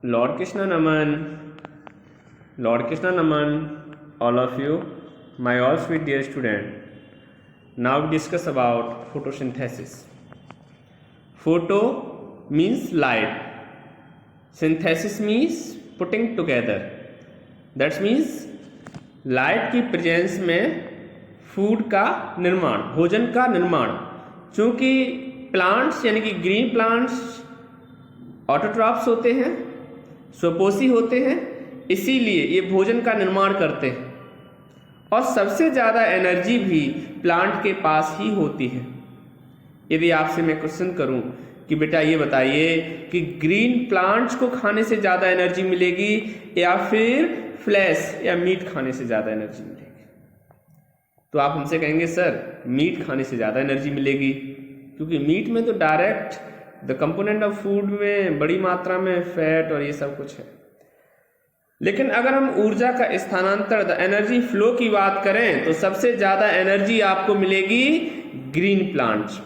Lord Krishna Naman, all of you, my all sweet dear student. Now we discuss about photosynthesis. Photo means light. Synthesis means putting together. That means light की presence में food का निर्माण, भोजन का निर्माण। चूंकि plants यानी कि ग्रीन प्लांट्स ऑटोट्रॉफ्स होते हैं, स्वपोषी होते हैं, इसीलिए ये भोजन का निर्माण करते हैं और सबसे ज़्यादा एनर्जी भी प्लांट के पास ही होती है। यदि आपसे मैं क्वेश्चन करूं कि बेटा ये बताइए कि ग्रीन प्लांट्स को खाने से ज़्यादा एनर्जी मिलेगी या फिर फ्लैश या मीट खाने से ज़्यादा एनर्जी मिलेगी, तो आप हमसे कहेंगे सर मीट खाने से ज़्यादा एनर्जी मिलेगी, क्योंकि मीट में तो direct the component of food में बड़ी मात्रा में फैट और ये सब कुछ है। लेकिन अगर हम ऊर्जा का स्थानांतर, द एनर्जी फ्लो की बात करें, तो सबसे ज़्यादा एनर्जी आपको मिलेगी green plants.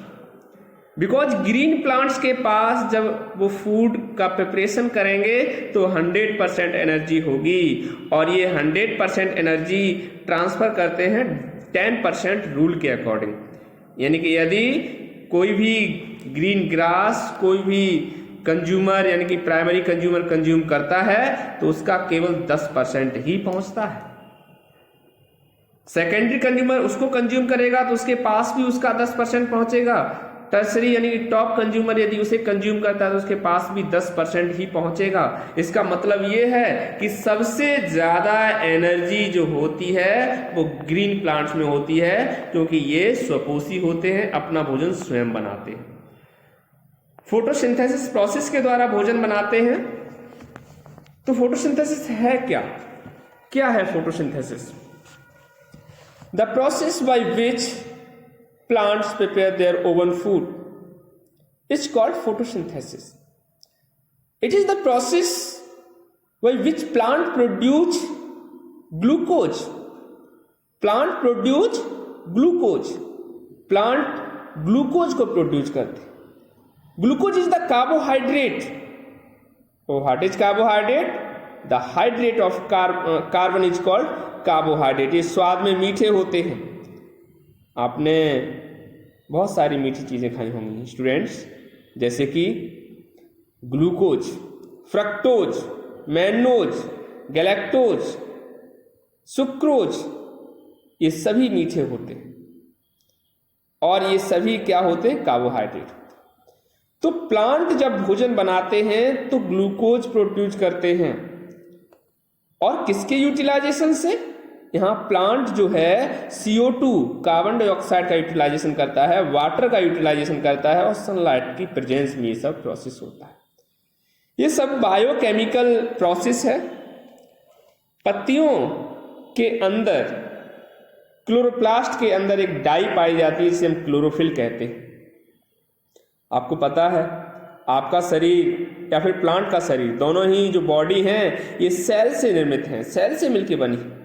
Because green plants के पास जब वो फूड का प्रिपरेशन करेंगे तो 100% एनर्जी होगी और ये 100% एनर्जी ट्रांसफर करते हैं 10% रूल के अकॉर्डिंग। यानी कि यदि कोई भी ग्रीन ग्रास कोई भी कंज्यूमर यानी कि प्राइमरी कंज्यूमर कंज्यूम करता है तो उसका केवल 10% ही पहुंचता है। सेकेंडरी कंज्यूमर उसको कंज्यूम करेगा तो उसके पास भी उसका 10% पहुंचेगा। टर्सरी यानी कि टॉप कंज्यूमर यदि उसे कंज्यूम करता है तो उसके पास भी 10% ही पहुंचेगा। इसका मतलब ये है कि सबसे ज्यादा एनर्जी जो होती है वो ग्रीन प्लांट्स में होती है, क्योंकि ये स्वपोषी होते हैं, अपना भोजन स्वयं बनाते हैं। फोटोसिंथेसिस प्रोसेस के द्वारा भोजन बनाते हैं। तो फोटोसिंथेसिस है क्या? क्या है photosynthesis? The process by which plants prepare their own food is called photosynthesis. It is the process by which plant produce glucose. Plant produce glucose. Plant glucose को produce करते हैं। Glucose is the carbohydrate. So what is carbohydrate? The hydrate of carbon is called carbohydrate. ये स्वाद में मीठे होते हैं। आपने बहुत सारी मीठी चीज़ें खाई होंगी स्टूडेंट्स, जैसे कि glucose, fructose, mannose, galactose, sucrose, ये सभी मीठे होते हैं और ये सभी क्या होते हैं? कार्बोहाइड्रेट। तो प्लांट जब भोजन बनाते हैं तो ग्लूकोज प्रोड्यूस करते हैं और किसके यूटिलाइजेशन से? यहाँ प्लांट जो है CO2 कार्बन डाइऑक्साइड का यूटिलाइजेशन करता है, वाटर का यूटिलाइजेशन करता है और सनलाइट की प्रेजेंस में ये सब प्रोसेस होता है। ये सब बायोकेमिकल प्रोसेस है। पत्तियों के अंदर, क्लोरोप्लास्ट के अंदर एक डाई पाई जाती है जिसे हम क्लोरोफिल कहते हैं। आपको पता है आपका शरीर या फिर प्लांट का शरीर, दोनों ही जो बॉडी है ये सेल से निर्मित है, सेल से मिलकर बनी।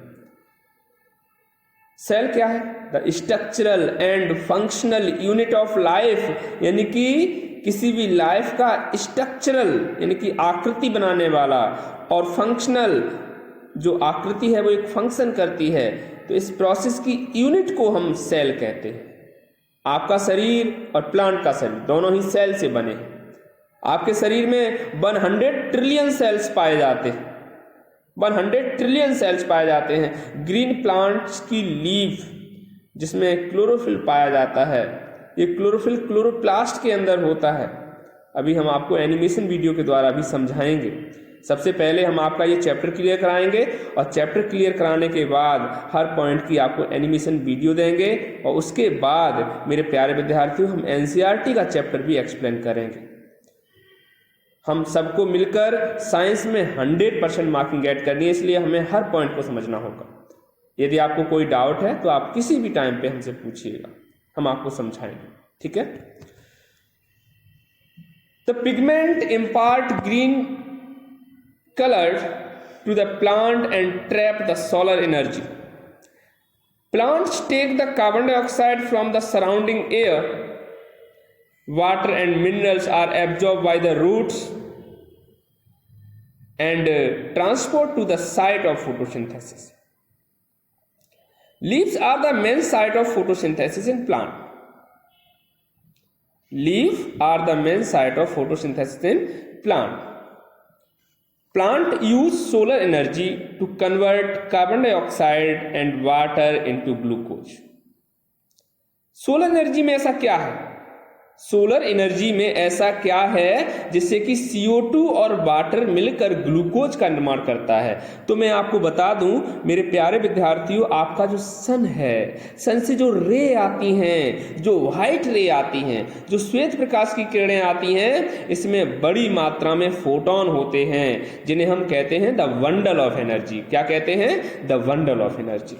सेल क्या है? The structural and functional unit of life, यानी कि किसी भी लाइफ का स्ट्रक्चरल यानी कि आकृति बनाने वाला और फंक्शनल जो आकृति है वो एक फंक्शन करती है, तो इस प्रोसेस की यूनिट को हम सेल कहते हैं। आपका शरीर और प्लांट का शरीर दोनों ही सेल से बने हैं। आपके शरीर में 100 ट्रिलियन सेल्स पाए जाते हैं, 100 ट्रिलियन सेल्स पाए जाते हैं। ग्रीन प्लांट्स की लीफ जिसमें क्लोरोफिल पाया जाता है, ये क्लोरोफिल क्लोरोप्लास्ट के अंदर होता है। अभी हम आपको एनिमेशन वीडियो के द्वारा भी समझाएंगे। सबसे पहले हम आपका ये चैप्टर क्लियर कराएंगे और चैप्टर क्लियर कराने के बाद हर पॉइंट की आपको एनिमेशन वीडियो देंगे और उसके बाद मेरे प्यारे विद्यार्थियों हम NCERT का चैप्टर भी एक्सप्लेन करेंगे। हम सबको मिलकर साइंस में 100% मार्किंग गेट करनी है, इसलिए हमें हर पॉइंट को समझना होगा। यदि आपको कोई डाउट है तो आप किसी भी टाइम पे हमसे पूछिएगा, हम आपको समझाएंगे। ठीक है? The pigment impart green colour to the plant and trap the solar energy. Plants take the carbon dioxide from the surrounding air. Water and minerals are absorbed by the roots and transport to the site of photosynthesis. Leaves are the main site of photosynthesis in plant. Leaves are the main site of photosynthesis in plant. Plant use solar energy to convert carbon dioxide and water into glucose. Solar energy में ऐसा क्या है? Solar energy में ऐसा क्या है जिससे कि CO2 और वाटर मिलकर ग्लूकोज का निर्माण करता है? तो मैं आपको बता दूं मेरे प्यारे विद्यार्थियों, आपका जो सन है, सन से जो रे आती हैं, जो व्हाइट रे आती हैं, जो श्वेत प्रकाश की किरणें आती हैं, इसमें बड़ी मात्रा में फोटोन होते हैं जिन्हें हम कहते हैं द बंडल ऑफ एनर्जी। क्या कहते हैं? The bundle of energy.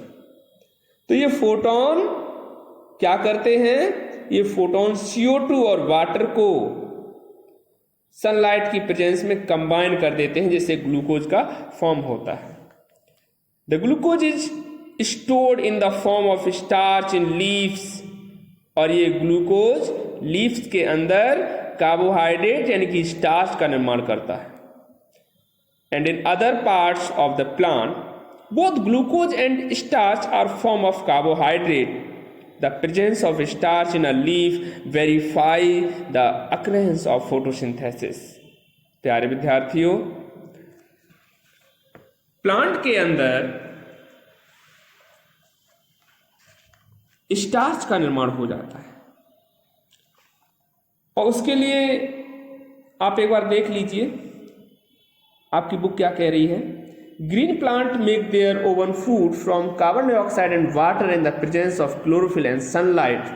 तो ये फोटोन क्या करते हैं? ये फोटोन CO2 और वाटर को सनलाइट की प्रेजेंस में कंबाइन कर देते हैं जिससे ग्लूकोज का फॉर्म होता है। The glucose is stored in the form of starch in leaves, और ये ग्लूकोज लीव्स के अंदर कार्बोहाइड्रेट यानी कि स्टार्च का निर्माण करता है। And in other parts of the plant both glucose and starch are form of carbohydrate. The presence of starch in a leaf verify the occurrence of photosynthesis. प्यारे विद्यार्थियों, प्लांट के अंदर स्टार्च का निर्माण हो जाता है और उसके लिए आप एक बार देख लीजिए आपकी बुक क्या कह रही है। Green plant make their own food from carbon dioxide and water in the presence of chlorophyll and sunlight.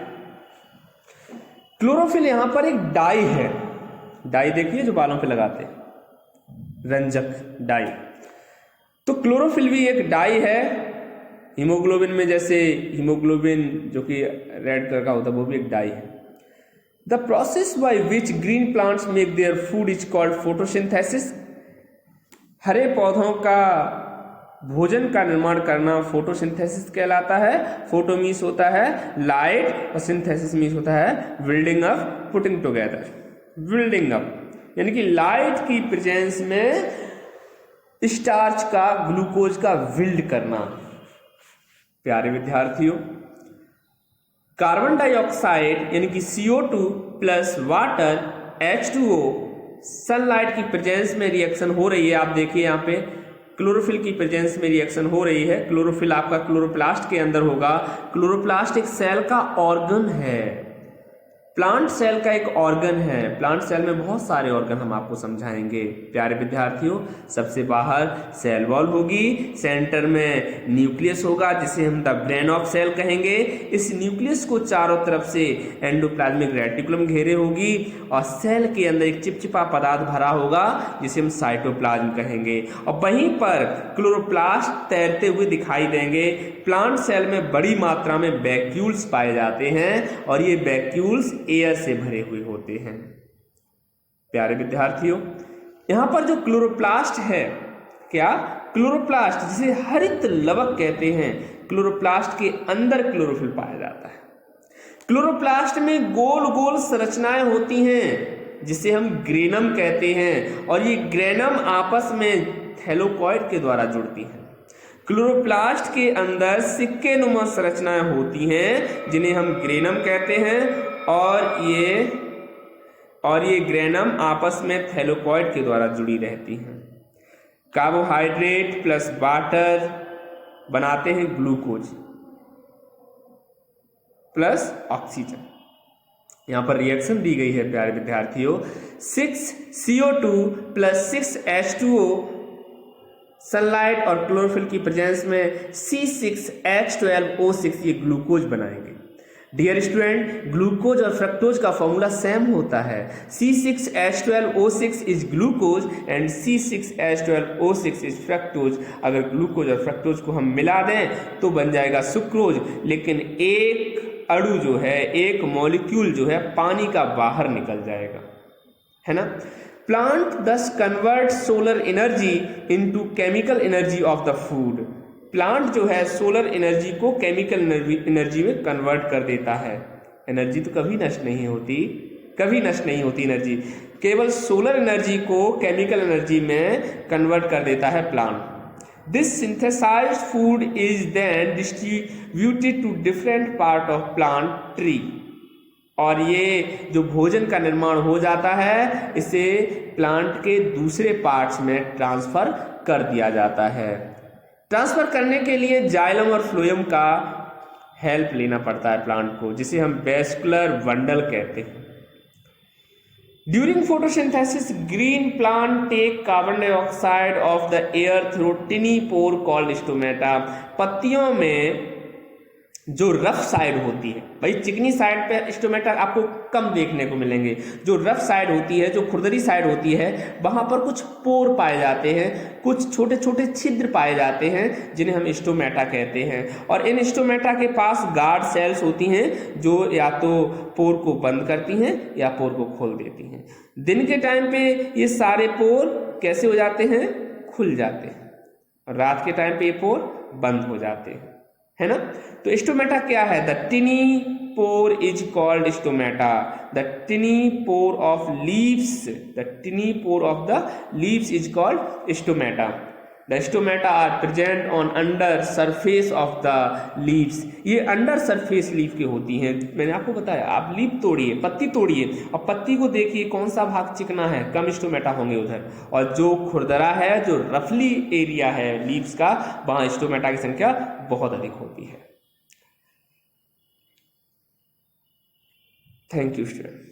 Chlorophyll यहां पर एक डाई है, डाई देखिए जो बालों पे लगाते हैं, रंजक डाई। तो क्लोरोफिल भी एक डाई है। हीमोग्लोबिन में जैसे हीमोग्लोबिन जो कि रेड कलर का होता है वो भी एक डाई है। The process by which green plants make their food is called photosynthesis. हरे पौधों का भोजन का निर्माण करना फोटोसिंथेसिस कहलाता है। फोटो मीन्स होता है लाइट और सिंथेसिस मीन्स होता है building up, putting together. Building up यानी कि लाइट की प्रेजेंस में स्टार्च का, ग्लूकोज का बिल्ड करना। प्यारे विद्यार्थियों, कार्बन डाइऑक्साइड यानी कि CO2 plus water H2O sunlight की प्रेजेंस में रिएक्शन हो रही है। आप देखिए यहाँ पे क्लोरोफिल की प्रेजेंस में रिएक्शन हो रही है। क्लोरोफिल आपका क्लोरोप्लास्ट के अंदर होगा। क्लोरोप्लास्ट एक सेल का ऑर्गन है, प्लांट सेल का एक ऑर्गन है। प्लांट सेल में बहुत सारे ऑर्गन हम आपको समझाएंगे। प्यारे विद्यार्थियों, सबसे बाहर सेल वॉल होगी, सेंटर में न्यूक्लियस होगा जिसे हम द ब्रेन ऑफ सेल कहेंगे। इस न्यूक्लियस को चारों तरफ से एंडोप्लाज्मिक रेटिकुलम घेरे होगी और सेल के अंदर एक चिपचिपा पदार्थ भरा होगा जिसे हम साइटोप्लाज्म कहेंगे। और वहीं पर क्लोरोप्लास्ट तैरते हुए दिखाई देंगे। प्लांट सेल में बड़ी मात्रा में वैक्यूल्स पाए जाते हैं और ये वैक्यूल्स एयर से भरे हुए होते हैं। प्यारे विद्यार्थियों, यहां पर जो क्लोरोप्लास्ट है, क्या क्लोरोप्लास्ट जिसे हरित लवक कहते हैं, क्लोरोप्लास्ट के अंदर क्लोरोफिल पाया जाता है। क्लोरोप्लास्ट में गोल गोल संरचनाएं होती हैं जिसे हम ग्रेनम कहते हैं और ये ग्रेनम आपस में थैलोकॉइड के द्वारा जुड़ती हैं। क्लोरोप्लास्ट के अंदर सिक्के नुमा संरचनाएं होती हैं जिन्हें हम ग्रेनम कहते हैं और ये ग्रेनम आपस में थैलोकॉइड के द्वारा जुड़ी रहती हैं। कार्बोहाइड्रेट प्लस वाटर बनाते हैं ग्लूकोज प्लस ऑक्सीजन। यहां पर रिएक्शन दी गई है प्यारे विद्यार्थियों, 6CO2 प्लस 6H2O सनलाइट और क्लोरोफिल की प्रेजेंस में C6H12O6 ये ग्लूकोज बनाएंगे। डियर स्टूडेंट, ग्लूकोज और फ्रक्टोज का फॉर्मूला सेम होता है। C6H12O6 is glucose and C6H12O6 is fructose. अगर ग्लूकोज और फ्रक्टोज को हम मिला दें तो बन जाएगा सुक्रोज, लेकिन एक अणु जो है, एक मॉलिक्यूल जो है पानी का बाहर निकल जाएगा, है ना। प्लांट दस convert solar energy into chemical energy of the food. Plant जो है सोलर एनर्जी को केमिकल एनर्जी में कन्वर्ट कर देता है। एनर्जी तो कभी नष्ट नहीं होती, कभी नष्ट नहीं होती एनर्जी, केवल सोलर एनर्जी को केमिकल एनर्जी में कन्वर्ट कर देता है plant. This synthesized food is then distributed to different part of plant tree। और ये जो भोजन का निर्माण हो जाता है इसे प्लांट के दूसरे पार्ट्स में ट्रांसफर कर दिया जाता है। ट्रांसफर करने के लिए जाइलम और फ्लोएम का हेल्प लेना पड़ता है प्लांट को, जिसे हम वेस्कुलर बंडल कहते हैं। During photosynthesis, green plant take carbon dioxide of the air through tiny pore called stomata। पत्तियों में जो रफ साइड होती है, भाई चिकनी साइड पे स्टोमेटा आपको कम देखने को मिलेंगे, जो रफ साइड होती है, जो खुरदरी साइड होती है, वहां पर कुछ पोर पाए जाते हैं, कुछ छोटे छोटे छिद्र पाए जाते हैं जिन्हें हम स्टोमेटा कहते हैं। और इन स्टोमेटा के पास गार्ड सेल्स होती हैं जो या तो पोर को बंद करती हैं या पोर को खोल देती हैं। दिन के टाइम पे ये सारे पोर कैसे हो जाते हैं? खुल जाते हैं, और रात के टाइम पे ये पोर बंद हो जाते हैं, है ना। तो स्टोमेटा क्या है? The tiny pore is called stomata. The tiny pore of leaves, the tiny pore of the leaves is called stomata. The stomata are present on under surface of the leaves. ये under surface leaf की होती हैं। मैंने आपको बताया, आप leaf तोड़िए, पत्ती तोड़िए, और पत्ती को देखिए कौन सा भाग चिकना है, कम स्टोमेटा होंगे उधर, और जो खुरदरा है, जो रफली एरिया है लीव्स का, वहां स्टोमेटा की संख्या बहुत अधिक होती है। Thank you student.